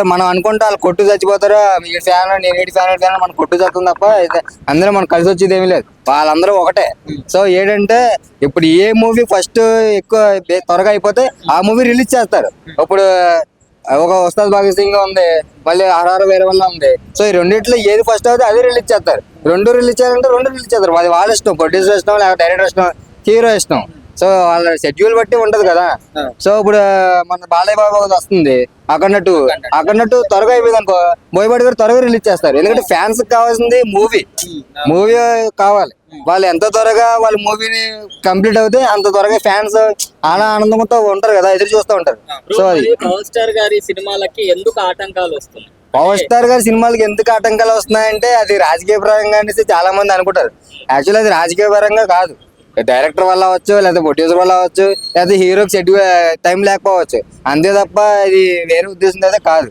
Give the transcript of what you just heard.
మనం అనుకుంటే వాళ్ళు కొట్టు చచ్చిపోతారు, ఈ ఫ్యాన్ నేను ఏడు ఫ్యాన్ మనం కొట్టు చస్తుంది తప్ప అందరూ మనం కలిసి వచ్చేది ఏమీ లేదు, వాళ్ళందరూ ఒకటే. సో ఏంటంటే ఇప్పుడు ఏ మూవీ ఫస్ట్ ఎక్కువ త్వరగా అయిపోతే ఆ మూవీ రిలీజ్ చేస్తారు. ఇప్పుడు ఒక ఉస్తాద్ భగత్ సింగ్ ఉంది, మళ్ళీ ఆర్ఆర్ వేరే వల్ల ఉంది. సో ఈ రెండిట్లో ఏది ఫస్ట్ అవుతుంది అదే రిలీజ్ చేస్తారు. రెండు రిలీజ్ చేయాలంటే రెండు రిలీజ్ చేస్తారు. అది వాళ్ళ ఇష్టం, ప్రొడ్యూసర్ ఇష్టం, లేకపోతే డైరెక్టర్ ఇష్టం, హీరో ఇష్టం. సో వాళ్ళ షెడ్యూల్ బట్టి ఉంటది కదా. సో ఇప్పుడు మన బాలయ్య బాబు వస్తుంది అక్కడట్టు త్వరగా అయిపోయింది అనుకో, బోయపాటి గారు త్వరగా రిలీజ్ చేస్తారు. ఎందుకంటే ఫ్యాన్స్ కావాల్సింది మూవీ కావాలి. వాళ్ళు ఎంత త్వరగా వాళ్ళ మూవీని కంప్లీట్ అవుతే అంత త్వరగా ఫ్యాన్స్ ఆనందంతో ఉంటారు కదా, ఎదురు చూస్తూ ఉంటారు. సో అది పవర్ స్టార్ గారి సినిమాలకి ఎందుకు ఆటంకాలు వస్తున్నాయి? పవర్ స్టార్ గారి సినిమాలకి ఎందుకు ఆటంకాలు వస్తున్నాయంటే అది రాజకీయ పరంగా అనేసి చాలా మంది అనుకుంటారు. యాక్చువల్లీ అది రాజకీయ పరంగా కాదు, డైరెక్టర్ వల్ల అవ్వచ్చు, లేదా ప్రొడ్యూసర్ వల్ల అవ్వచ్చు, లేదా హీరోకి టైం లేకపోవచ్చు, అంతే తప్ప ఇది వేరే ఉద్దేశం అయితే కాదు.